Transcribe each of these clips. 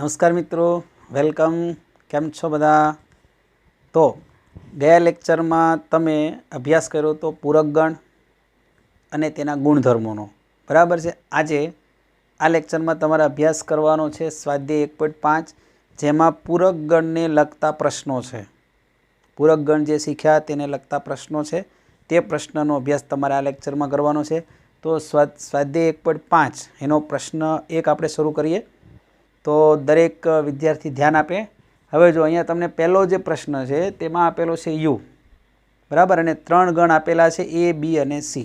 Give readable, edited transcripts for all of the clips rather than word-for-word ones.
नमस्कार मित्रों, वेलकम। केम छो बधा? तो गया लेक्चर में तमे अभ्यास कर्यो तो पूरक गण अने तेना गुणधर्मोनो, बराबर है। आज आ लेक्चर में तमारे अभ्यास करवानो छे स्वाध्याय 1.5, जेमां पूरक गण ने लगता प्रश्नों छे। पूरक गण जे शीख्या तेने लगता प्रश्नों छे, ते प्रश्ननो अभ्यास तमारे आ लेक्चर में करवानो छे। तो स्वाध्याय 1.5 एनो प्रश्न 1 आपणे शरू करीए। तो दरेक विद्यार्थी ध्यान आपे। हवे जो अहींया तमने पहलो जे प्रश्न छे तेमां आपेलो छे यू, बराबर, अने 3 गण आपेला छे ए, बी अने सी।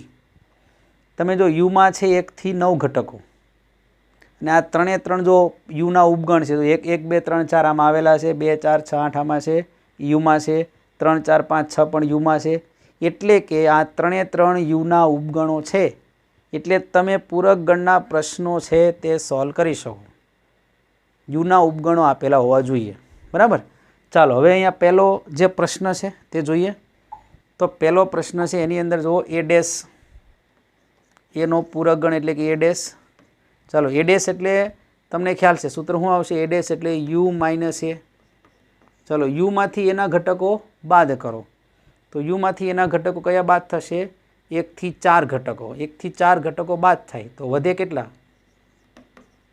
तमे जो यू मां छे 1 થી 9 घटको, अने आ 3 जो यू ना उपगण छे तो 1, 1, 2, 3, 4 आमां आवेला छे, 2, 4, 6, 8 आमां छे, यू मां छे, 3, 4, 5, 6 पण यू मां छे। एटले के आ 3 यू ना उपगणो छे, एटले तमे पूरक गणना प्रश्नो छे ते सॉल्व करी शको। यूना उपगणों आपेला होवा जोईए, बराबर। चालो हवे अहींया पहलो जे प्रश्न छे ते जोईए। तो पहलो प्रश्न छे एनी अंदर जो ए डैश, ए नो पूरक गण एटले के ए डैश। चालो ए डैश एटले तमने ख्याल छे सूत्र शुं आवशे? ए डैश एटले यू माइनस ए। चलो यू मांथी एना घटको बाद करो तो यू मांथी एना घटको कया बाद थशे? 1 થી 4 घटको। 1 થી 4 घटको बाद थाय तो वधे केटला?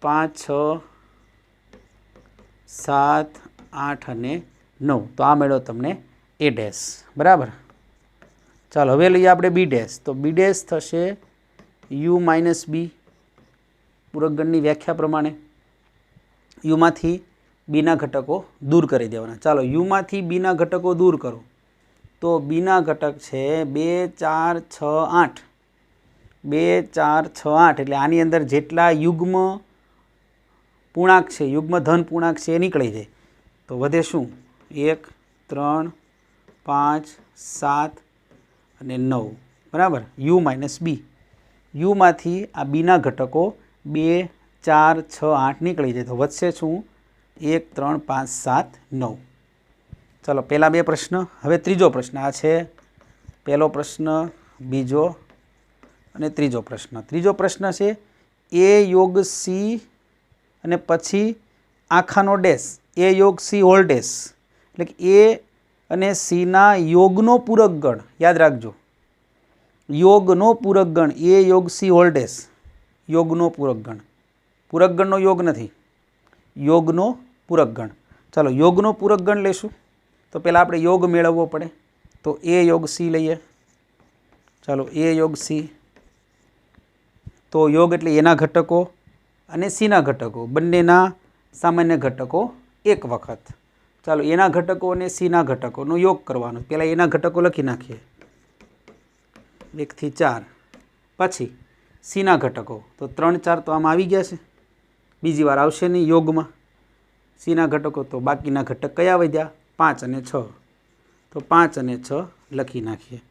5, 6, 7, 8 અને 9। तो आ मेळो तमने ए डैश, बराबर। चालो हवे लईए आपणे बी डैश। तो बी डैश थशे यू माइनस बी। पूरक गणनी व्याख्या प्रमाणे यू मांथी बी ना घटको दूर करी देवाना। चालो यू मांथी बी ना घटको दूर करो तो बी ना घटक छे 2, 4, 6, 8। 2, 4, 6, 8 एटले आनी अंदर जेटला युग्म पूर्णांक है, युग्म धन पूर्णांक है, निकली जाए तो वधे शुं? 1, 3, 5, 7 અને 9, बराबर। U minus B. यू मांथी आ बी ना घटको 2, 4, 6, 8 निकली जाए तो वधशे शुं? 1, 3, 5, 7, 9। चलो पहला 2 प्रश्न। हवे त्रीजो प्रश्न। आ छे पहलो प्रश्न, बीजो अने त्रीजो प्रश्न। त्रीजो प्रश्न छे ए योग सी अने पछी आखानो डैश, ए योग सी होल डैश, એટલે કે ए અને सी ना योगनो पूरक गण। याद राखजो, योगनो पूरक गण ए योग सी होल डैश, योगनो पूरक गण। पूरक गणनो योग नहीं, योगनो पूरक गण। चलो योगनो पूरक गण लेशुं तो पहला आपणे योग मेळवવો पड़े। तो ए योग सी लईए। चलो ए योग सी। तो योग एटले एना घटको અને सीना घटको, बंनेना सामान्य घटको एक वखत। चालो एना घटको अने सीना घटकोनो योग करवानो। पहला एना घटको लखी नाखीए 1 થી 4, पछी सीना घटको तो 3, 4 तो आम आवी गया छे, बीजी वार आवशे नहीं योगमां। सीना घटको तो बाकीना घटक कया वध्या? 5 અને 6। तो 5 અને 6 लखी नाखीए।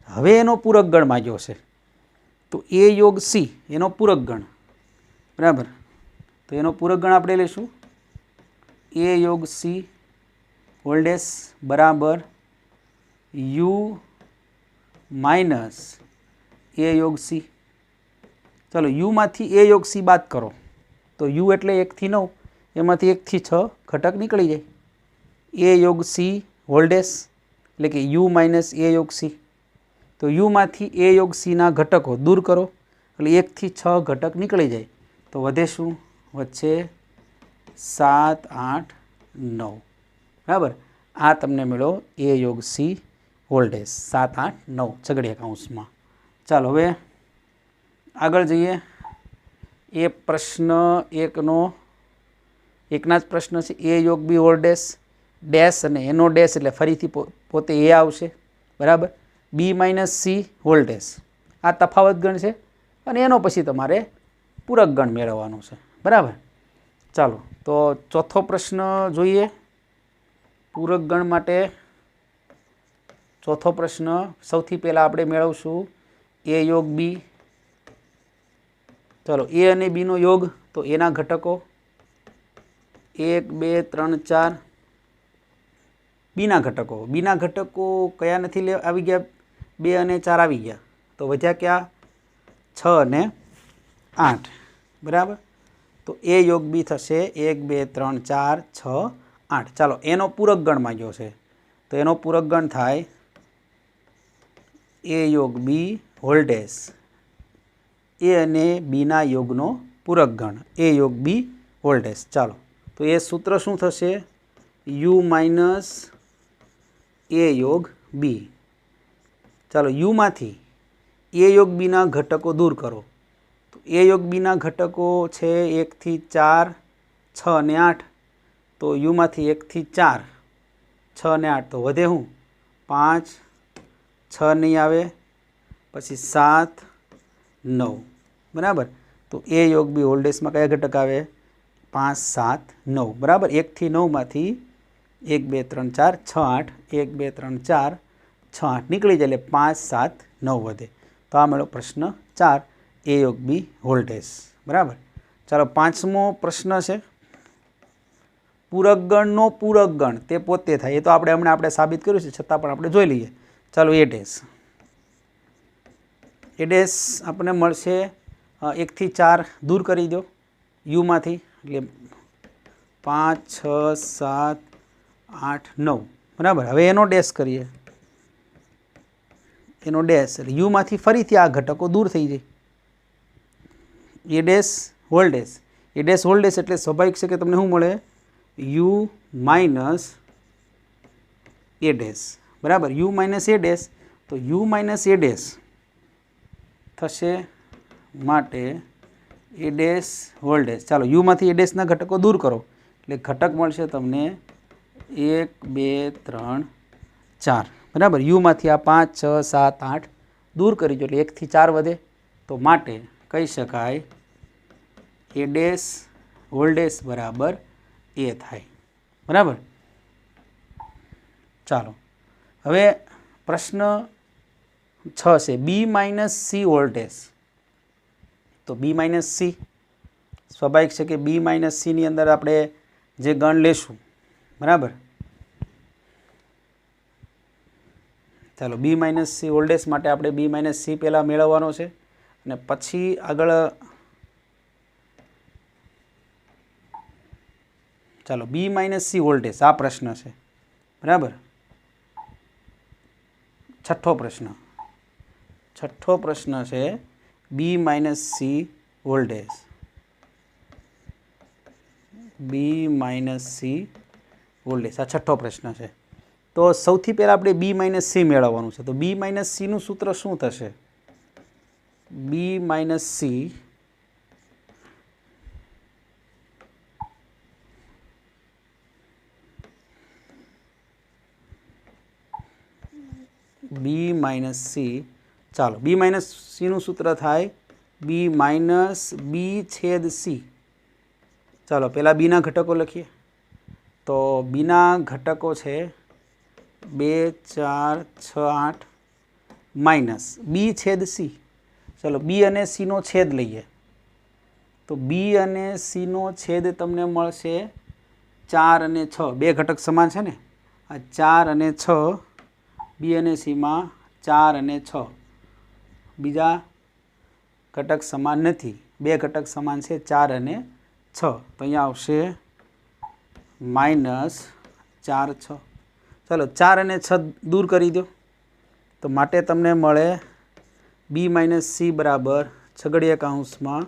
हवे एनो पूरक गण माग्यो छे तो ए योग सी एनो पूरक गण, बराबर। तो एनो पूरक गण आपणे लेशुं ए योग सी होल डैश बराबर यू माइनस ए योग सी। चलो यू मांथी ए योग सी बात करो तो यू एटले 1 થી 9, एमांथी 1 થી 6 घटक निकली जाए। ए योग सी होल डैश एटले के यू माइनस ए योग सी। तो यू मांथी ए योग सी ना घटको दूर करो एटले 1 થી 6 घटक निकली जाए तो वधे शुं? वच्चे 7, 8, 9, बराबर। आ तमने मिलो ए योग सी होल डैश 7, 8, 9 छगड़िया काउंस में। चालो हवे आगळ जईए। ए प्रश्न एकनो एकना ज प्रश्न छे ए योग बी होल डैश डैश अने एनो डैश एटले फरीथी पोते ए आवशे, बराबर। बी माइनस सी होल डैश आ तफावत गण छे अने एनो पछी तमारे पूरक गण मेळवવાનો छे, बराबर। चालो तो चौथो प्रश्न जोईए पूरक गण माटे। चौथो प्रश्न सौथी पहला आपणे मेळवशुं ए योग बी। चलो ए अने बी नो योग तो एना घटको 1, 2, 3, 4। बी ना घटको, बी ना घटको कया नथी आवी गया? 2 અને 4 आवी गया तो वध्या क्या? 6 અને 8, बराबर। तो ए योग बी थशे 1 2 3 4 6 8। चलो एनो पूरक गण मांग्यो छे तो एनो पूरक गण थाय ए योग बी होल डेश ए अने बी ना योगनो पूरक गण ए योग बी होल डेश। चलो तो ए सूत्र शुं थशे u माइनस ए योग बी। चलो u मांथी ए योग बी ना घटको दूर करो तो ए योग बी ना घटको छे 1 થી 4 6 અને 8 तो u मांथी 1 થી 4 6 અને 8 तो वधे हूँ 5 6 नहीं आवे पछी 7 9 बराबर। तो ए योग बी होल डेश में कया घटक आवे 5 7 9 बराबर। 1 થી 9 मांथी 1 2 3 4 6 8 1 2 3 4 6 8 निकली जाए એટલે 5 7 9 વધે। तो आ मेळो प्रश्न 4 ए योग बी होल डेश बराबर। चलो पांचमो प्रश्न है पूरक गणनो पूरक गण ते पोते थाय ए तो आपणे हमणे आपणे साबित कर्युं छे छतां पण आपणे जोई लईए। चलो ए डेश आपणे मळशे 1 થી 4 दूर करी दो यू मांथी એટલે 5 6 7 8 9 बराबर। हवे एनो डेश करीए एनो डेश એટલે यू मांथी फरीथी आ घटको दूर थई जाय ए डेश होल डेश એટલે स्वाभाविक છે કે તમને શું મળે यू माइनस ए डेश बराबर। यू माइनस ए डेश तो यू माइनस ए डेश थशे माटे ए डेश होल डेश। चलो यू मांथी ए डेश ना घटको दूर करो એટલે घटक मळशे तमने 1 2 3 4 बराबर। यू मांथी आ 5 6 7 8 दूर करी दो એટલે 1 થી 4 વધે तो माटे कही शकाय ए डेश होल डेश बराबर ए थाय बराबर। चलो हवे प्रश्न 6 से बी माइनस सी होल डेश। तो बी माइनस सी स्वाभाविक है कि बी माइनस सी नी अंदर आपणे जे गण लेशुं बराबर। चलो बी माइनस सी होल डेश माटे आपणे बी माइनस सी पहला मेळववानो छे अने पछी आगळ चलो बी माइनस सी होल डेश आ प्रश्न है बराबर। छठो प्रश्न है बी माइनस सी होल डेश बी माइनस सी होल डेश आ छठो प्रश्न है। तो सौथी पहला आपणे बी माइनस सी मेळववानुं छे तो बी माइनस सी नुं सूत्र शुं थशे B minus C B minus C. चलो बी माइनस सी नु सूत्र थाय बी माइनस बी छेद सी। चलो पहला बी ना घटको लखीए तो बी ना घटको है 2 4 6 8 माइनस बी छेद सी। चलो बी अने सी नो छेद लईए तो बी अने सी नो छेद तमने मळशे 4 अने 6 बे घटक समान है ने आ 4 अने 6 बी अने सी में 4 अने 6 बीजा घटक समान नहीं बे घटक समान है 4 अने 6 तो अहींया आवशे माइनस 4 6। चलो 4 अने 6 दूर करी दो तो माटे तमने मळे बी माइनस सी बराबर छगड़िया काउंस में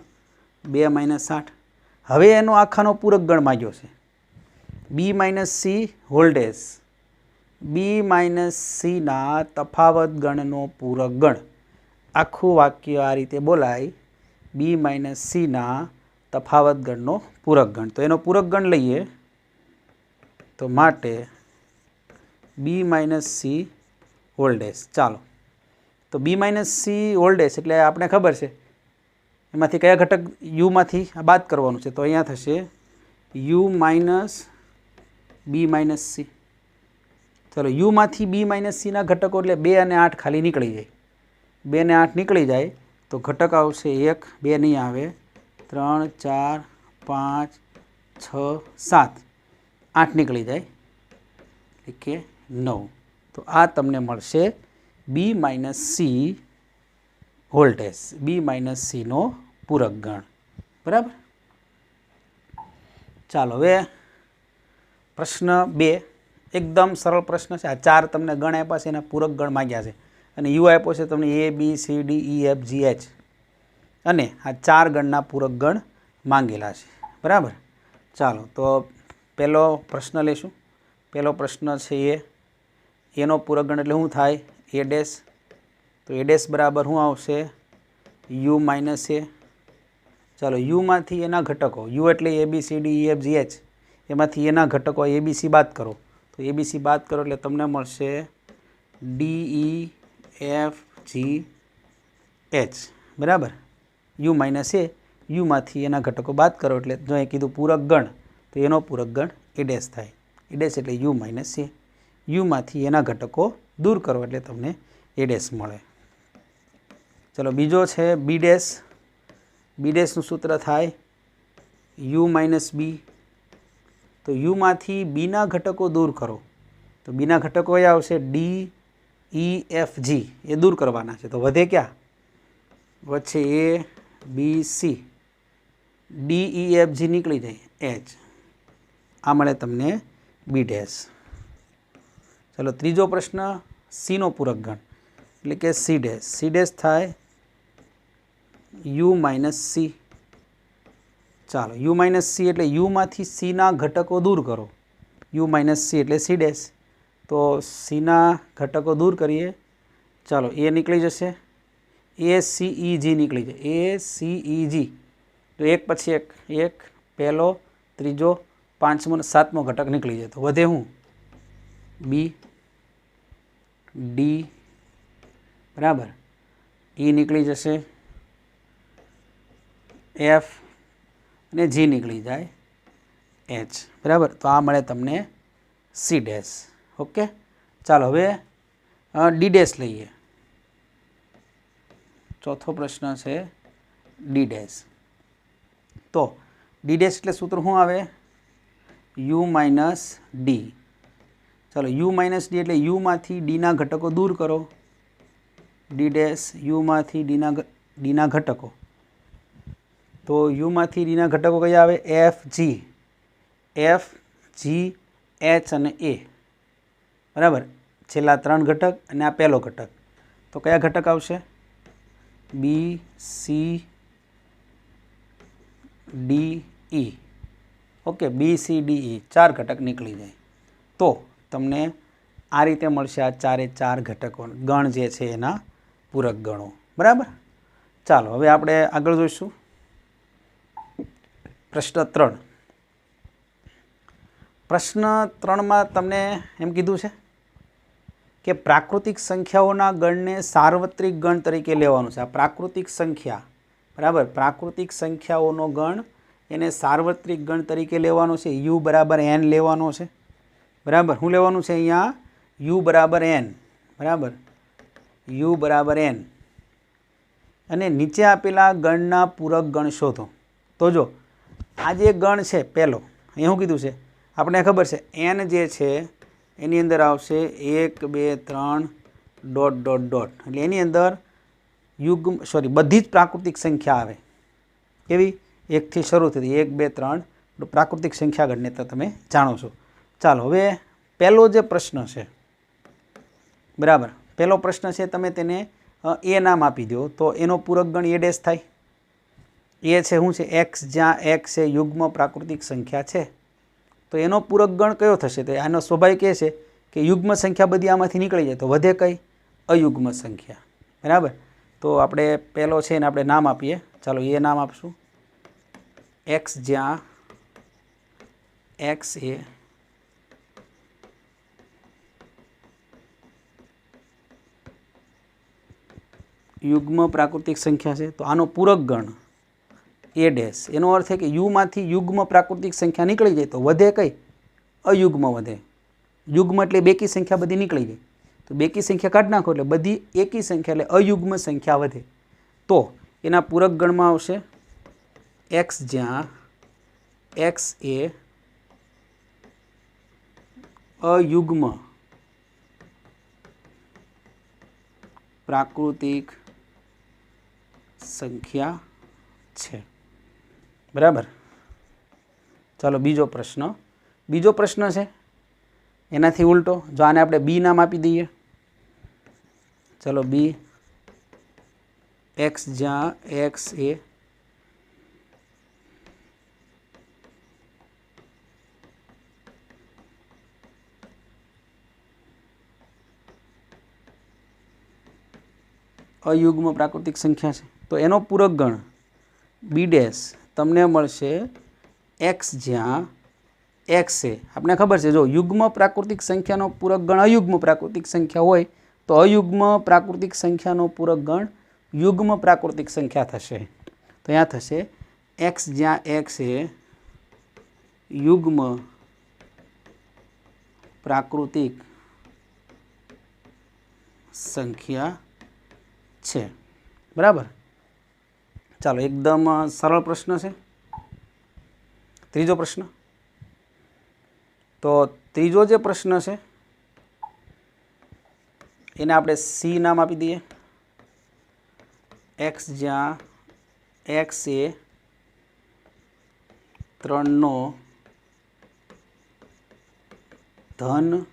2 माइनस 8। हवे एनो आखानो पूरक गण मांग्यो छे बी माइनस सी होल डेश बी माइनस सी ना तफावत गणनो पूरक गण। आखू वाक्य आ रीते बोलाय बी माइनस सी ना तफावत गणनो पूरक गण। तो एनो पूरक गण लईए तो माटे बी माइनस सी होल डेश। चलो तो बी माइनस सी होल डेश एटले आपने खबर है एमांथी कया घटक यू मांथी बाद करवानुं छे तो अहींया थशे you minus B minus C. चलो यू मांथी बी माइनस सी ना घटको एटले 2 અને 8 खाली निकली जाए 2 અને 8 निकली जाए तो घटक आवशे 1 2 नहीं आवे 3 4 5 6 7 8 निकली जाए એટલે કે 9। तो आ तमने मळशे बी माइनस सी होल डेश बी माइनस सी नो पूरक गण बराबर। ચાલો હવે પ્રશ્ન 2 એકદમ સરળ પ્રશ્ન છે. આ 4 તમને ગણ આપ્યા છે, એના પૂરક ગણ માગ્યા છે અને યુ આપ્યો છે તમને A B C D E F G H અને આ 4 ગણના પૂરક ગણ માંગેલા છે. બરાબર. ચાલો તો પહેલો પ્રશ્ન લેશું. પહેલો પ્રશ્ન છે એનો પૂરક ગણ એટલે શું થાય? A dash. તો A ડેશ બરાબર શું આવશે? U minus A. ચાલો યુમાંથી એના ઘટકો, યુ એટલે ABCD EFG H, એમાંથી એના ઘટકો ABC બાદ કરો. તો ABC બાદ કરો એટલે તમને મળશે DEFGH. બરાબર. યુ માઇનસ એ, યુમાંથી એના ઘટકો બાદ કરો એટલે જો એ કીધું પૂરક ગણ, તો એનો પૂરક ગણ A ડેશ થાય. A ડેશ એટલે યુ માઇનસ એ, યુમાંથી એના ઘટકો દૂર કરો એટલે તમને A ડેશ મળે. ચલો બીજો છે B ડેશ. B ડેશનું સૂત્ર થાય U માઇનસ બી. તો યુમાંથી બીના ઘટકો દૂર કરો. તો બીના ઘટકો કયા આવશે? DEFG, એ દૂર કરવાના છે. તો વધે ક્યાં? વચ્ચે ABC, DEFG નીકળી જાય H. આ મળે તમને B ડેશ. ચલો ત્રીજો પ્રશ્ન Cનો પૂરક ગણ એટલે કે C ડેશ. C ડેશ થાય U માઇનસ સી. ચાલો U માઇનસ સી એટલે યુમાંથી સીના ઘટકો દૂર કરો. U માઇનસ સી એટલે C ડેશ. તો સીના ઘટકો દૂર કરીએ. ચાલો એ નીકળી જશે, ACEG નીકળી જાય, ACEG. તો એક પછી એક પહેલો, ત્રીજો, પાંચમો અને સાતમો ઘટક નીકળી જાય. તો વધે શું? B, D. બરાબર. E નીકળી જશે, F અને G નીકળી જાય H. બરાબર. તો આ મળે તમને C ડેશ. ઓકે. ચાલો હવે D ડેશ લઈએ. ચોથો પ્રશ્ન છે D ડેશ. તો D ડેશ એટલે સૂત્ર શું આવે? U minus D. ચાલો U માઇનસ ડી એટલે યુમાંથી ડીના ઘટકો દૂર કરો. D ડેશ યુમાંથી ડીના ઘટકો. તો યુમાંથી ડીના ઘટકો કયા આવે? FG, H અને A. બરાબર. છેલ્લા 3 ઘટક અને આ પહેલો ઘટક. તો કયા ઘટક આવશે? B, C, D, E. Okay. B, C, D, E 4 ઘટક નીકળી જાય. તો તમને આ રીતે મળશે આ 4 ઘટકો ગણ જે છે એના પૂરક ગણો. બરાબર. ચાલો હવે આપણે આગળ જોઈશું. પ્રશ્ન 3. પ્રશ્ન 3માં તમને એમ કીધું છે કે પ્રાકૃતિક સંખ્યાઓના ગણને સાર્વત્રિક ગણ તરીકે લેવાનું છે. આ પ્રાકૃતિક સંખ્યા, બરાબર, પ્રાકૃતિક સંખ્યાઓનો ગણ એને સાર્વત્રિક ગણ તરીકે લેવાનો છે. U બરાબર n લેવાનો છે. બરાબર. શું લેવાનું છે અહીંયા? U બરાબર n. બરાબર. U બરાબર n. અને નીચે આપેલા ગણના પૂરક ગણ શોધો. તો જો આ જે ગણ છે પહેલો, અહીંયા શું કીધું છે? આપણે ખબર છે n જે છે એની અંદર આવશે 1 2 3 ... એટલે એની અંદર બધી જ પ્રાકૃતિક સંખ્યા આવે. કેવી? 1 થી શરૂ થતી 1 2 3 પ્રાકૃતિક સંખ્યા ગણને તો તમે જાણો છો. ચાલો હવે પહેલો જે પ્રશ્ન છે, બરાબર, પહેલો પ્રશ્ન છે તમે તેને એ નામ આપી દો તો એનો પૂરક ગણ A ડેશ થાય. એ છે શું છે? x, જ્યાં x એ યુગ્મ પ્રાકૃતિક સંખ્યા છે. તો એનો પૂરક ગણ કયો થશે? તો આનો સ્વાભાવિક એ છે કે યુગ્મ સંખ્યા બધી આમાંથી નીકળી જાય. તો વધે કઈ? અયુગ્મ સંખ્યા. બરાબર. તો આપણે પહેલો છે એને આપણે નામ આપીએ. ચાલો એ નામ આપશું x, જ્યાં x એ યુગ્મ પ્રાકૃતિક સંખ્યા છે. તો આનો પૂરક ગણ A ડેશ. એનો અર્થ છે કે યુમાંથી યુગ્મ પ્રાકૃતિક સંખ્યા નીકળી જાય તો વધે કઈ? અયુગ્મ વધે. યુગ્મ એટલે બેકી સંખ્યા બધી નીકળી જાય. તો બેકી સંખ્યા કાઢી નાખો એટલે બધી એકી સંખ્યા એટલે અયુગ્મ સંખ્યા વધે. તો એના પૂરક ગણમાં આવશે x, જ્યાં x એ અયુગ્મ પ્રાકૃતિક સંખ્યા છે. બરાબર. ચાલો બીજો પ્રશ્ન છે એનાથી ઉલટો, જો આને આપણે બી નામ આપી દઈએ, ચલો બી એક્સ, જ્યાં એક્સ એ અયુગ્મ પ્રાકૃતિક સંખ્યા છે, તો એનો પૂરક ગણ બી ડેશ તમને મળશે એક્સ, જ્યાં એક્સ એ આપણે ખબર છે, જો યુગ્મ પ્રાકૃતિક સંખ્યાનો પૂરક ગણ અયુગ્મ પ્રાકૃતિક સંખ્યા હોય તો અયુગ્મ પ્રાકૃતિક સંખ્યાનો પૂરક ગણ યુગ્મ પ્રાકૃતિક સંખ્યા થશે. તો અહીંયા થશે એક્સ, જ્યાં એક્સ એ યુગ્મ પ્રાકૃતિક સંખ્યા છે. બરાબર. ચાલો એકદમ સરળ પ્રશ્ન છે. ત્રીજો પ્રશ્ન, તો ત્રીજો જે પ્રશ્ન છે એને આપણે સી નામ આપી દઈએ. એક્સ, જ્યાં એક્સ એ 3નો ધન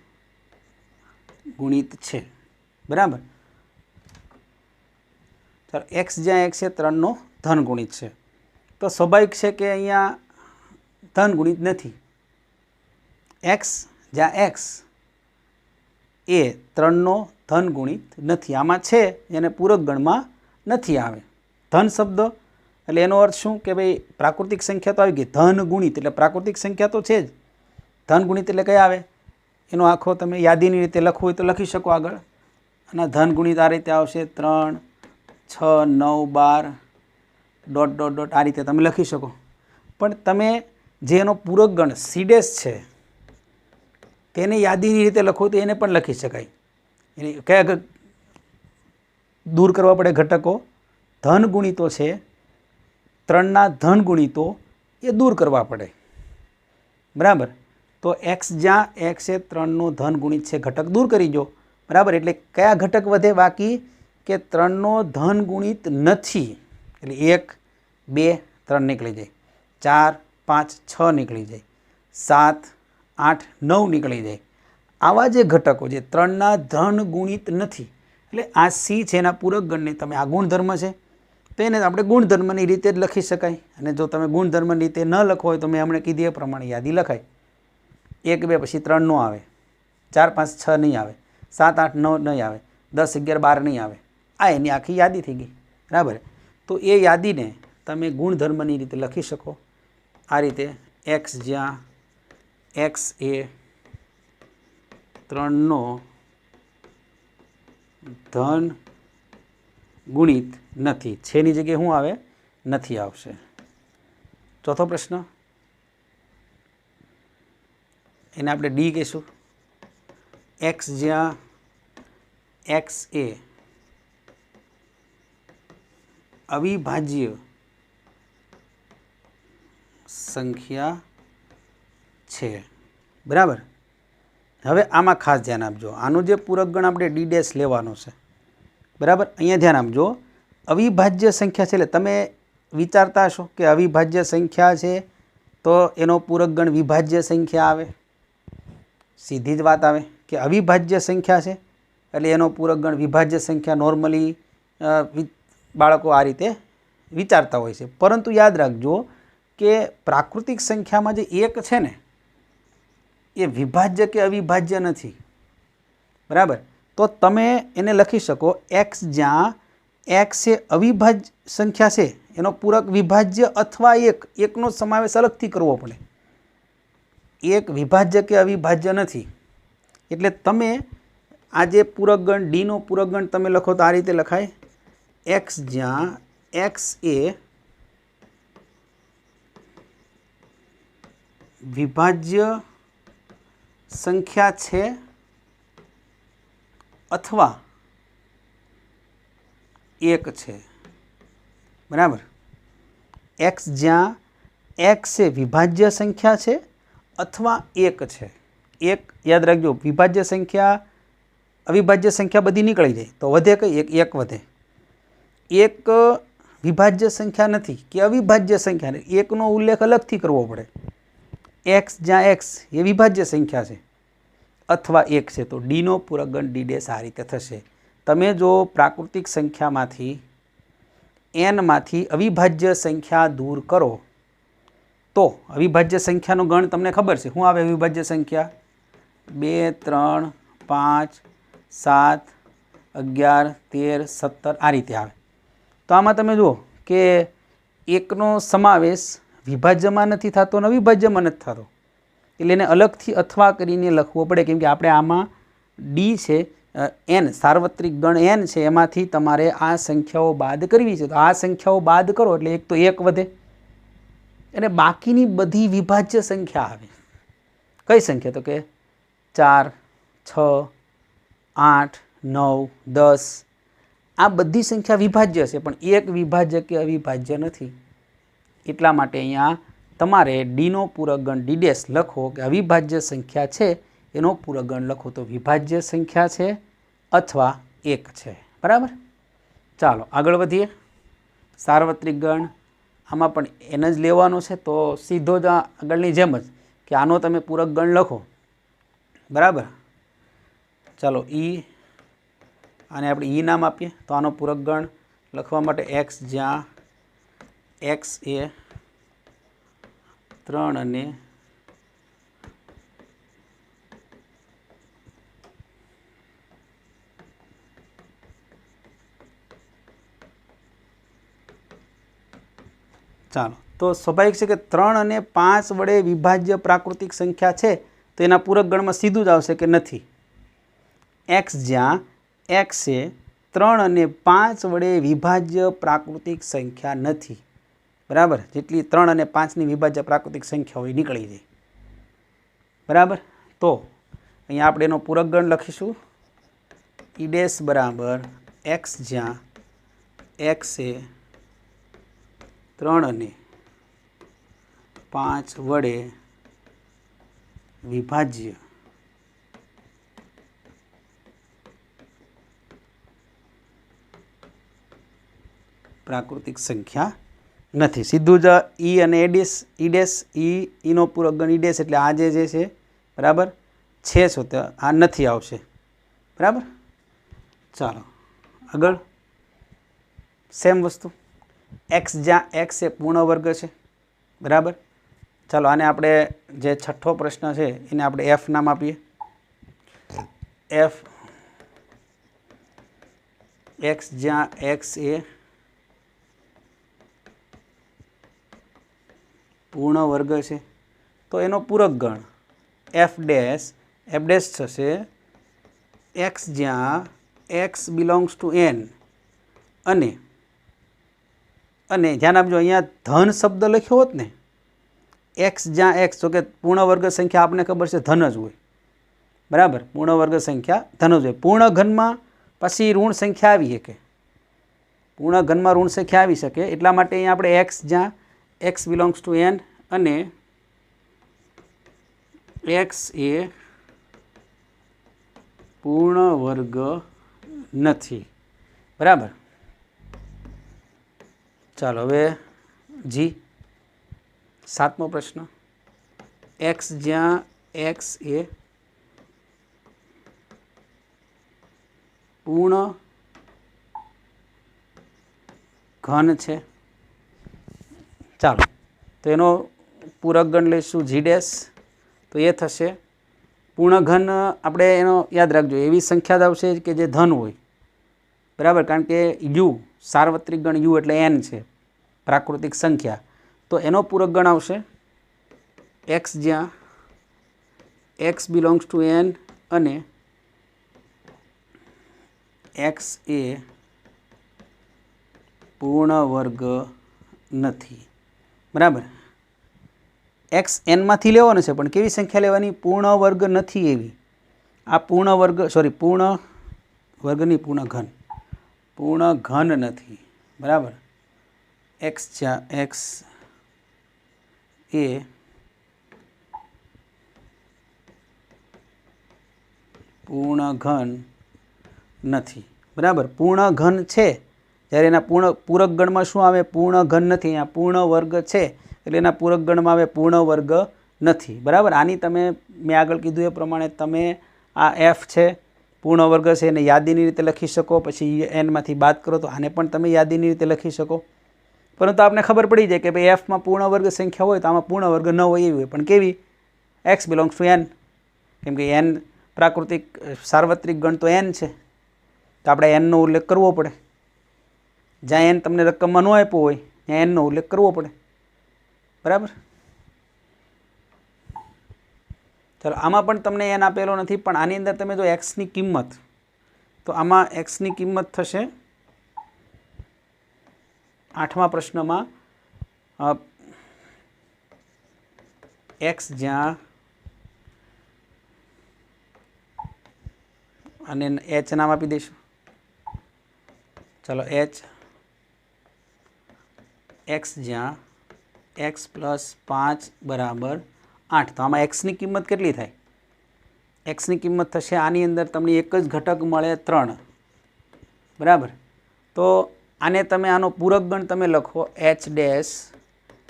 ગુણિત છે. બરાબર. ચાલો એક્સ, જ્યાં એક્સ એ 3નો ધન ગુણિત છે, તો સ્વાભાવિક છે કે અહીંયા ધન ગુણિત નથી. એક્સ, જ્યાં એક્સ એ 3નો ધન ગુણિત નથી, આમાં છે એને પૂરક ગણમાં નથી આવે. ધન શબ્દ એટલે એનો અર્થ શું કે ભાઈ પ્રાકૃતિક સંખ્યા તો આવી ગઈ, ધન ગુણિત એટલે પ્રાકૃતિક સંખ્યા તો છે જ. ધન ગુણિત એટલે કઈ આવે, એનો આખો તમે યાદીની રીતે લખવું હોય તો લખી શકો આગળ. અને ધન ગુણિત આ રીતે આવશે 3, 6, 9, 12 ડોટ ડોટ ડોટ આ રીતે તમે લખી શકો. પણ તમે જે એનો પૂરક ગણ સીડેસ છે તેને યાદીની રીતે લખો તો એને પણ લખી શકાય. એને કયા દૂર કરવા પડે ઘટકો, ધન ગુણિતો છે 3ના ધન ગુણિતો એ દૂર કરવા પડે. બરાબર. તો એક્સ, જ્યાં એક્સ એ 3નો ધન ગુણિત છે ઘટક દૂર કરી દો. બરાબર. એટલે કયા ઘટક વધે બાકી કે 3નો ધન ગુણિત નથી, એટલે 1, 2, 3 નીકળી જાય, 4, 5, 6 નીકળી જાય, 7, 8, 9 નીકળી જાય. આવા જે ઘટકો જે 3ના ધન ગુણિત નથી, એટલે આ સી છે એના પૂરક ગણને તમે આ ગુણધર્મ છે તો એને આપણે ગુણધર્મની રીતે જ લખી શકાય. અને જો તમે ગુણધર્મની રીતે ન લખો હોય તો મેં હમણાં કીધી એ પ્રમાણે યાદી લખાય. 1, 2 પછી 3 નો આવે, 4, 5, 6 નહીં આવે, 7, 8, 9 નહીં આવે, 10, 11, 12 નહીં આવે. આ એની આખી યાદી થઈ ગઈ. બરાબર. તો એ યાદીને તમે ગુણધર્મની રીતે લખી શકો આ રીતે. એક્સ, જ્યાં એક્સ એ 3નો ધન ગુણિત નથી, છેની જગ્યાએ શું આવે, નથી આવશે. ચોથો પ્રશ્ન, એને આપણે ડી કહીશું. એક્સ, જ્યાં એક્સ એ અવિભાજ્ય સંખ્યા છે. બરાબર. હવે આમાં ખાસ ધ્યાન આપજો, આનું જે પૂરક ગણ આપણે ડી ડેશ લેવાનો છે. બરાબર. અહીંયા ધ્યાન આપજો, અવિભાજ્ય સંખ્યા છે એટલે તમે વિચારતા હશો કે અવિભાજ્ય સંખ્યા છે તો એનો પૂરક ગણ વિભાજ્ય સંખ્યા આવે. સીધી જ વાત આવે કે અવિભાજ્ય સંખ્યા છે એટલે એનો પૂરક ગણ વિભાજ્ય સંખ્યા. નોર્મલી બાળકો આ રીતે વિચારતા હોય છે, પરંતુ યાદ રાખજો કે પ્રાકૃતિક સંખ્યામાં જે 1 છે ને એ વિભાજ્ય કે અવિભાજ્ય નથી. બરાબર. તો તમે એને લખી શકો એક્સ, જ્યાં એક્સ એ અવિભાજ્ય સંખ્યા છે એનો પૂરક વિભાજ્ય અથવા 1નો સમાવેશ અલગથી કરવો પડે. 1 વિભાજ્ય કે અવિભાજ્ય નથી. એટલે તમે આ જે પૂરક ગણ ડીનો પૂરક ગણ તમે લખો તો આ રીતે લખાય. એક્સ, જ્યાં એક્સ એ વિભાજ્ય સંખ્યા છે અથવા 1 છે. બરાબર. એક્સ, જ્યાં એક્સ એ વિભાજ્ય સંખ્યા છે અથવા 1 છે. 1 યાદ રાખજો, વિભાજ્ય સંખ્યા અવિભાજ્ય સંખ્યા બધી નીકળી જાય તો વધે કઈ, 1 વધે. 1 વિભાજ્ય સંખ્યા નથી કે અવિભાજ્ય સંખ્યા નથી, 1નો ઉલ્લેખ અલગથી કરવો પડે. एक्स જ્યાં एक्स એ વિભાજ્ય સંખ્યા છે અથવા 1 છે તો ડીનો પૂરક ગણ ડી ડેશ આ રીતે થશે. તમે જો પ્રાકૃતિક સંખ્યામાંથી એનમાંથી અવિભાજ્ય સંખ્યા દૂર કરો તો અવિભાજ્ય સંખ્યાનો ગણ તમને ખબર છે શું આવે. અવિભાજ્ય સંખ્યા 2 3 5 7 11 13 17 આ રીતે આવે. તો આમાં તમે જુઓ કે એકનો સમાવેશ વિભાજ્યમાં નથી થતો અને અવિભાજ્યમાં નથી થતો એટલે એને અલગથી અથવા કરીને લખવો પડે કેમ કે આપણે આમાં ડી છે એન સાર્વત્રિક ગણ એન છે એમાંથી તમારે આ સંખ્યાઓ બાદ કરવી છે. તો આ સંખ્યાઓ બાદ કરો એટલે એક તો 1 વધે અને બાકીની બધી વિભાજ્ય સંખ્યા આવે. કઈ સંખ્યા? તો કે 4 6 8 9 10 આ બધી સંખ્યા વિભાજ્ય છે પણ એક વિભાજ્ય કે અવિભાજ્ય નથી. એટલા માટે અહીંયા તમારે ડીનો પૂરક ગણ ડી ડેશ લખો કે અવિભાજ્ય સંખ્યા છે એનો પૂરક ગણ લખો તો વિભાજ્ય સંખ્યા છે અથવા 1 છે. બરાબર. ચાલો આગળ વધીએ. સાર્વત્રિક ગણ આમાં પણ એને જ લેવાનો છે તો સીધો જ આગળની જેમ જ કે આનો તમે પૂરક ગણ લખો. બરાબર. ચાલો ઈ આને આપણે ઈ નામ આપીએ તો આનો પૂરક ગણ લખવા માટે એક્સ જ્યાં એક્સ એ 3 અને ચાલો તો સ્વાભાવિક છે કે 3 અને 5 વડે વિભાજ્ય પ્રાકૃતિક સંખ્યા છે તો એના પૂરક ગણમાં સીધું જ આવશે કે નથી. એક્સ જ્યાં એક્સ એ 3 અને 5 વડે વિભાજ્ય પ્રાકૃતિક સંખ્યા નથી. બરાબર. જેટલી 3 અને 5ની વિભાજ્ય પ્રાકૃતિક સંખ્યા હોય નીકળી જાય. બરાબર. તો અહીંયા આપણે એનો પૂરક ગણ લખીશું ઈ ડેશ બરાબર એક્સ જ્યાં એક્સ એ 3 અને 5 વડે વિભાજ્ય પ્રાકૃતિક સંખ્યા નથી. સીધું જ ઈ અને એ ડેશ ઈનો પૂરક ગણ ઈ ડેશ એટલે આ જે છે બરાબર છે છો તો આ નથી આવશે. બરાબર. ચાલો આગળ સેમ વસ્તુ એક્સ જ્યાં એક્સ એ પૂર્ણ વર્ગ છે. બરાબર. ચાલો આને આપણે જે છઠ્ઠો પ્રશ્ન છે એને આપણે એફ નામ આપીએ. એફ એક્સ જ્યાં એક્સ એ પૂર્ણ વર્ગ છે તો એનો પૂરક ગણ એફ ડેશ થશે એક્સ જ્યાં એક્સ બિલોંગ્સ ટુ એન અને ધ્યાન આપજો અહીંયા ધન શબ્દ લખ્યો હોત ને એક્સ જ્યાં એક્સ તો કે પૂર્ણ વર્ગ સંખ્યા આપણને ખબર છે ધન જ હોય. બરાબર. પૂર્ણ વર્ગ સંખ્યા ધન જ હોય. પૂર્ણ ઘનમાં પછી ઋણ સંખ્યા આવી શકે. પૂર્ણ ઘનમાં ઋણ સંખ્યા આવી શકે એટલા માટે અહીંયા આપણે એક્સ જ્યાં એક્સ બિલોંગ્સ ટુ એન અને એક્સ એ પૂર્ણ વર્ગ નથી. બરાબર. ચાલો હવે જી 7મો પ્રશ્ન એક્સ જ્યાં એક્સ એ પૂર્ણ ઘન છે. ચાલો તો એનો પૂરક ગણ લઈશું જી ડેશ તો એ થશે પૂર્ણ ઘન. આપણે એનો યાદ રાખજો એવી સંખ્યા જ આવશે કે જે ધન હોય. બરાબર. કારણ કે યુ સાર્વત્રિક ગણ યુ એટલે એન છે પ્રાકૃતિક સંખ્યા તો એનો પૂરક ગણ આવશે એક્સ જ્યાં એક્સ બિલોંગ્સ ટુ એન અને એક્સ એ પૂર્ણ વર્ગ નથી. બરાબર. એક્સ એનમાંથી લેવાનો છે પણ કેવી સંખ્યા લેવાની? પૂર્ણ વર્ગ નથી એવી. આ પૂર્ણ વર્ગ પૂર્ણ વર્ગની પૂર્ણ ઘન નથી. બરાબર. એક્સ જ્યાં એક્સ એ પૂર્ણ ઘન નથી. બરાબર. પૂર્ણ ઘન છે જ્યારે એના પૂરક ગણમાં શું આવે? પૂર્ણ ઘન નથી. અહીંયા પૂર્ણ વર્ગ છે એટલે એના પૂરક ગણમાં આવે પૂર્ણ વર્ગ નથી, બરાબર. આની તમે મેં આગળ કીધું એ પ્રમાણે તમે આ એફ છે પૂર્ણ વર્ગ છે એને યાદીની રીતે લખી શકો, પછી એનમાંથી બાદ કરો તો આને પણ તમે યાદીની રીતે લખી શકો. પરંતુ આપણે ખબર પડી જાય કે ભાઈ એફમાં પૂર્ણ વર્ગ સંખ્યા હોય તો આમાં પૂર્ણ વર્ગ ન હોય એવી હોય, પણ કેવી? એક્સ બિલોંગ્સ ટુ એન, કેમ કે એન પ્રાકૃતિક સાર્વત્રિક ગણ તો એન છે, તો આપણે એનનો ઉલ્લેખ કરવો પડે. જ્યાં એન તમને રકમમાં ન આપ્યો હોય ત્યાં એનનો ઉલ્લેખ કરવો પડે, બરાબર. ચાલો, આમાં પણ તમને એન આપેલો નથી, પણ આની અંદર તમે જો એક્સની કિંમત, તો આમાં એક્સની કિંમત થશે 8મા પ્રશ્નમાં એક્સ જ્યાં અને એચ નામ આપી દઈશું. ચાલો, એક્સ જ્યાં એક્સ પ્લસ 5 બરાબર 8. તો આમાં એક્સની કિંમત કેટલી થાય? એક્સની કિંમત થશે, આની અંદર તમને એક જ ઘટક મળે 3, બરાબર. તો આને તમે આનો પૂરક ગણ તમે લખો એચ ડેશ,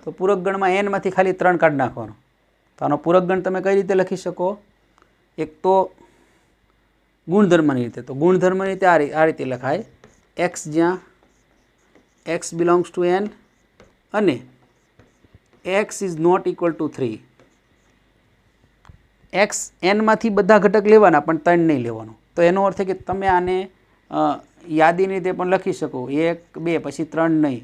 તો પૂરક ગણમાં એનમાંથી ખાલી 3 કાઢી નાખવાનો. તો આનો પૂરક ગણ તમે કઈ રીતે લખી શકો? એક તો ગુણધર્મની રીતે, તો ગુણધર્મની રીતે આ રીતે લખાય, એક્સ જ્યાં એક્સ બિલોંગ્સ ટુ એન અને x is not equal to 3. X એનમાંથી બધા ઘટક લેવાના પણ 3 નહીં લેવાનું. તો એનો અર્થ કે તમે આને યાદીની રીતે પણ લખી શકો, 1 2 પછી 3 નહીં,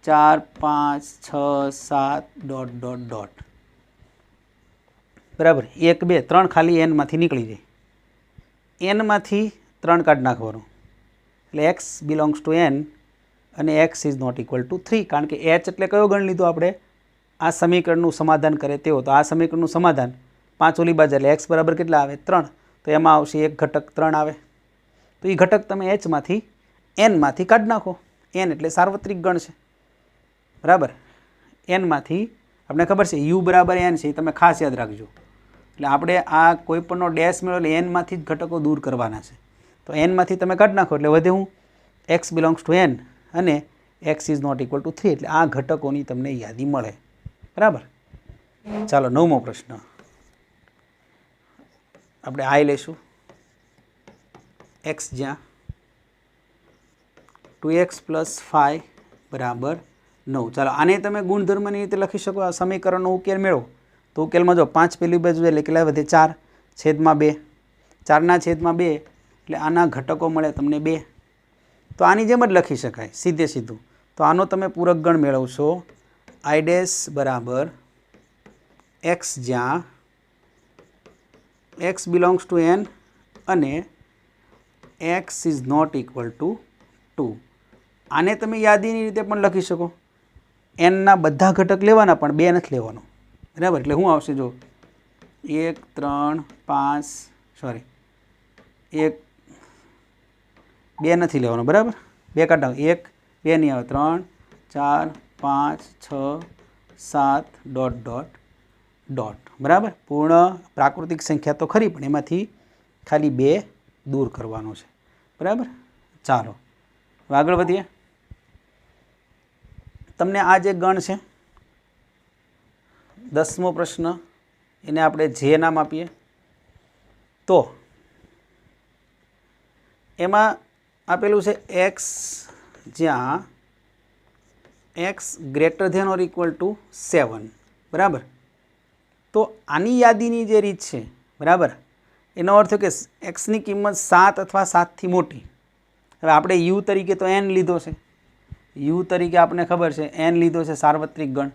4 5 6 7 ડોટ ડોટ ડોટ, બરાબર. 1 2 3 ખાલી એનમાંથી નીકળી જાય, એનમાંથી 3 કાઢી નાખવાનું, એટલે એક્સ બિલોંગ્સ ટુ એન અને x is not equal to 3. કારણ કે એચ એટલે કયો ગણ લીધો આપણે? આ સમીકરણનું સમાધાન કરે તેવો. તો આ સમીકરણનું સમાધાન 5 ઓલી બાજુ એટલે એક્સ બરાબર કેટલા આવે? 3. તો એમાં આવશે એક ઘટક 3 આવે. તો એ ઘટક તમે એચમાંથી એનમાંથી કાઢી નાખો. એન એટલે સાર્વત્રિક ગણ છે, બરાબર. એનમાંથી આપણે ખબર છે યુ બરાબર એન છે, એ તમે ખાસ યાદ રાખજો. એટલે આપણે આ કોઈપણનો ડેશ મેળવો એટલે એનમાંથી જ ઘટકો દૂર કરવાના છે. તો એનમાંથી તમે કાઢી નાખો એટલે વધે હું એક્સ બિલોંગ્સ ટુ એન અને x is not equal to 3. એટલે આ ઘટકોની તમને યાદી મળે, બરાબર. ચાલો, 9મો પ્રશ્ન આપણે આઈ લઈશું. એક્સ જ્યાં 2x પ્લસ 5 બરાબર 9. ચાલો, આને તમે ગુણધર્મની રીતે લખી શકો. આ સમીકરણનો ઉકેલ મેળવો તો ઉકેલમાં જો 5 પેલી બાજુ એટલે કેટલા વધે? 4/2. 4/2 એટલે આના ઘટકો મળે તમને 2. તો આની જેમ જ લખી શકાય સીધે સીધું. તો આનો તમે પૂરક ગણ મેળવશો, આઈ ડેશ બરાબર એક્સ જ્યાં એક્સ બિલોંગ્સ ટુ એન અને x is not equal to 2. આને તમે યાદીની રીતે પણ લખી શકો. એનના બધા ઘટક લેવાના પણ 2 નથી લેવાનો, બરાબર. એટલે શું આવશે? જો 1 3 5 સોરી 1 2 નથી લેવાનો, બરાબર. 2 કાઢો, 1 2 નહીં આવે, 3 4 5 6 7 ડોટ ડોટ ડોટ, બરાબર. પૂર્ણ પ્રાકૃતિક સંખ્યા તો ખરી પણ એમાંથી ખાલી 2 દૂર કરવાનો છે, બરાબર. ચાલો, આગળ વધીએ. તમને આ જે ગણ છે 10મો પ્રશ્ન, એને આપણે જે નામ આપીએ. તો એમાં આપેલું છે એક્સ જ્યાં x greater than or equal to 7, બરાબર. તો આની યાદીની જે રીત છે, બરાબર, એનો અર્થ કે એક્સની કિંમત 7 અથવા 7થી મોટી. હવે આપણે યુ તરીકે તો એન લીધો છે, યુ તરીકે આપણને ખબર છે એન લીધો છે સાર્વત્રિક ગણ.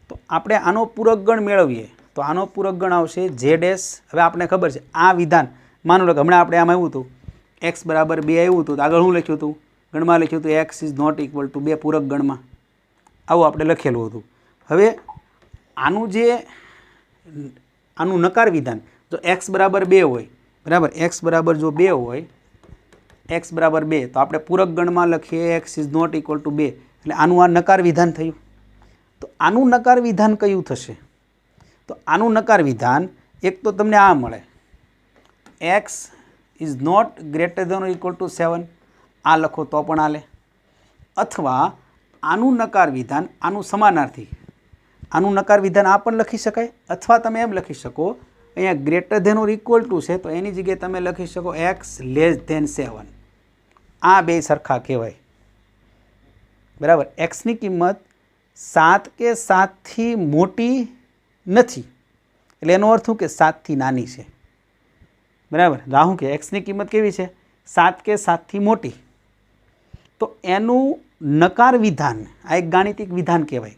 તો આપણે આનો પૂરક ગણ મેળવીએ તો આનો પૂરક ગણ આવશે જે ડેશ. હવે આપણે ખબર છે આ વિધાન, માનો લો કે હમણાં આપણે આમાં આવ્યું હતું એક્સ બરાબર 2 આવ્યું હતું, તો આગળ શું લખ્યું હતું? ગણમાં લખ્યું હતું x is not equal to 2 પૂરક ગણમાં, આવું આપણે લખેલું હતું. હવે આનું નકાર વિધાન જો એક્સ બરાબર 2 હોય, બરાબર, એક્સ બરાબર જો 2 હોય, એક્સ બરાબર 2, તો આપણે પૂરક ગણમાં લખીએ x is not equal to 2, એટલે આનું આ નકાર વિધાન થયું. તો આનું નકાર વિધાન કયું થશે? તો આનું નકાર વિધાન એક તો તમને આ મળે, x is not greater than or equal to 7, આ લખો તો પણ હાલે. અથવા આનું નકાર વિધાન આનું સમાનાર્થી આનું નકાર વિધાન આ પણ લખી શકાય, અથવા તમે એમ લખી શકો અહીંયા greater than or equal to છે તો એની જગ્યાએ તમે લખી શકો x લેસ ધેન 7. આ બે સરખા કહેવાય, બરાબર. એક્સની કિંમત 7 કે 7થી મોટી નથી, એટલે એનો અર્થ શું કે 7થી નાની છે, બરાબર. રાહું કે એક્સની કિંમત કેવી છે? 7 કે 7થી મોટી. તો એનું નકાર વિધાન, આ એક ગાણિતિક વિધાન કહેવાય,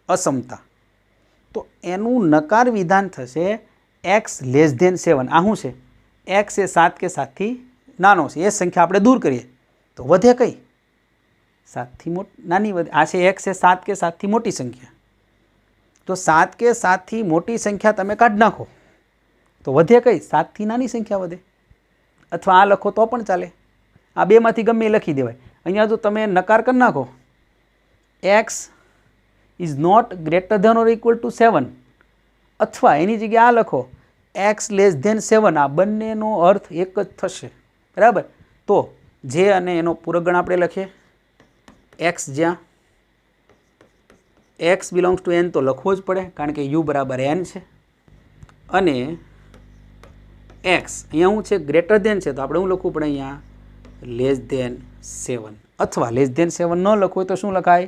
અસમતા. તો એનું નકાર વિધાન થશે x લેસ ધેન 7. આ શું છે? x એ 7 કે 7થી નાનો છે, એ સંખ્યા આપણે દૂર કરીએ તો વધે કઈ? 7થી નાની વધે. આ છે x એ 7 કે 7થી મોટી સંખ્યા. તો 7 કે 7થી મોટી સંખ્યા તમે કાઢી નાખો તો વધે કઈ? 7થી નાની સંખ્યા વધે. અથવા આ લખો તો પણ ચાલે, આ બેમાંથી ગમે એ લખી દેવાય. અહીંયા જો તમે નકાર કરી નાખો x is not greater than or equal to 7, અથવા એની જગ્યાએ આ લખો x લેસ ધેન 7, આ બંનેનો અર્થ એક જ થશે, બરાબર. તો જે અને એનો પૂરકગણ આપણે લખીએ x, જ્યાં x બિલોંગ્સ ટુ n તો લખવો જ પડે કારણ કે u બરાબર n છે, અને x અહીંયા શું છે? ગ્રેટર ધેન છે, તો આપણે શું લખવું પડે અહીંયા? Less than 7. અથવા લેસ ધેન 7 ન લખવું હોય તો શું લખાય?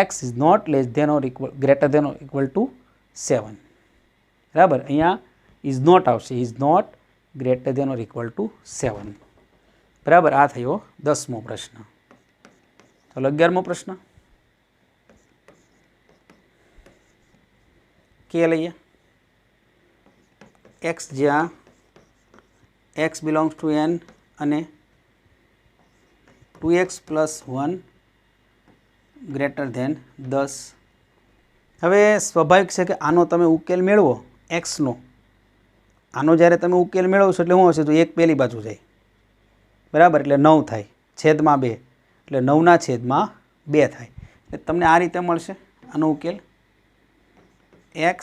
x is not less than or equal greater than or equal to 7, બરાબર. અહીંયા ઇઝ નોટ આવશે, is not greater than or equal to 7, બરાબર. આ થયો 10મો પ્રશ્ન. ચાલો 11મો પ્રશ્ન કે લઈએ. x જ્યાં x બિલોંગ્સ ટુ n અને 2x + 1 ગ્રેટર ધેન 10. હવે સ્વાભાવિક છે કે આનો તમે ઉકેલ મેળવો એક્સનો, આનો જ્યારે તમે ઉકેલ મેળવશો એટલે શું હશે? તો એક પહેલી બાજુ જાય, બરાબર, એટલે 9 થાય, છેદમાં 2 એટલે 9/2 થાય. એટલે તમને આ રીતે મળશે આનો ઉકેલ x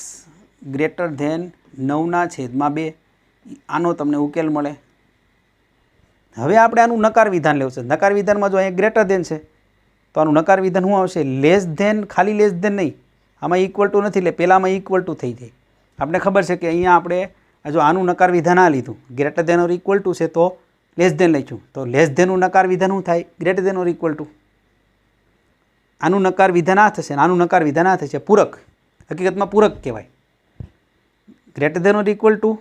ગ્રેટર ધેન 9/2. આનો તમને ઉકેલ મળે. હવે આપણે આનું નકાર વિધાન લેવું છે. નકાર વિધાનમાં જો અહીંયા ગ્રેટર ધેન છે તો આનું નકાર વિધાન શું આવશે? Less than. ખાલી લેસ ધેન નહીં, આમાં ઇક્વલ ટુ નથી એટલે પહેલાંમાં ઇક્વલ ટુ થઈ જાય. આપણે ખબર છે કે અહીંયા આપણે જો આનું નકાર વિધાન આ લીધું, greater than or equal to છે તો લેસ ધેન લખ્યું, તો લેસ ધેનનું નકાર વિધાન શું થાય? Greater than or equal to. આનું નકાર વિધાન આ થશે, આનું નકાર વિધાન આ થશે, પૂરક. હકીકતમાં પૂરક કહેવાય. Greater than or equal to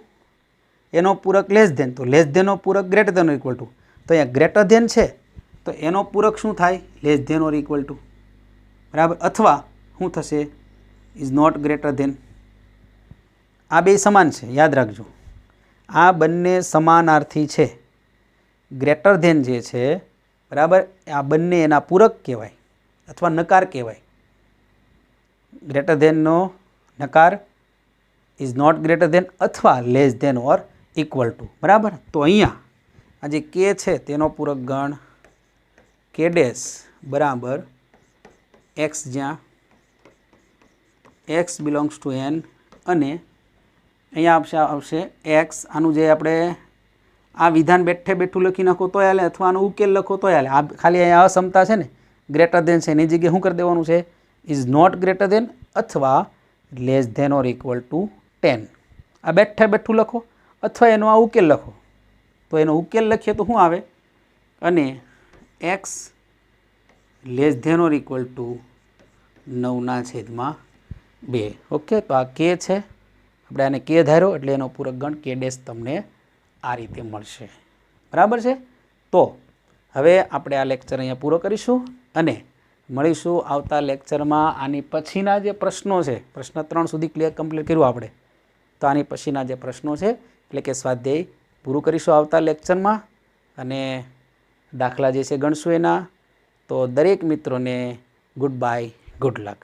એનો પૂરક લેસ ધેન, તો લેસ ધેનનો પૂરક greater than or equal to. તો અહીંયા ગ્રેટર ધેન છે તો એનો પૂરક શું થાય? Less than or equal to, બરાબર. અથવા શું થશે? Is not greater than. આ બે સમાન છે, યાદ રાખજો, આ બંને સમાનાર્થી છે. ગ્રેટર ધેન જે છે, બરાબર, આ બંને એના પૂરક કહેવાય અથવા નકાર કહેવાય. ગ્રેટર ધેનનો નકાર ઇઝ નોટ ગ્રેટર ધેન અથવા less than or equal to, બરાબર. તો અહીંયા આ જે કે છે તેનો પૂરક ગણ કે ડેશ બરાબર x, જ્યાં x બિલોંગ્સ ટુ n અને અહીંયા આવશે x. આનું જે આપણે આ વિધાન બેઠે બેઠું લખી નાખો તોય હાલે, અથવા આનો ઉકેલ લખો તોય હાલે. આ ખાલી અહીંયા અસમતા છે ને, ગ્રેટર ધેન છે, એની જગ્યાએ શું કરી દેવાનું છે? ઇઝ નોટ ગ્રેટર ધેન અથવા less than or equal to 10. આ બેઠે બેઠું લખો અથવા એનો આ ઉકેલ લખો. તો એનો ઉકેલ લખીએ તો શું આવે? અને x less than or equal to 9/2. Okay, તો આ કે છે, આપણે આને કે ધાર્યો એટલે એનો પૂરક ગણ કે ડેશ તમને આ રીતે મળશે, બરાબર છે. તો હવે આપણે આ લેક્ચર અહીંયા પૂરો કરીશું અને મળીશું આવતા લેક્ચરમાં. આની પછીના જે પ્રશ્નો છે, પ્રશ્ન 3 સુધી કમ્પ્લીટ કર્યું આપણે, તો આની પછીના જે પ્રશ્નો છે એટલે કે સ્વાધ્યાય પૂરું કરીશું આવતા લેક્ચરમાં. અને દાખલા જે છે ગણશું એના. તો દરેક મિત્રોને ગુડ બાય, ગુડ લક.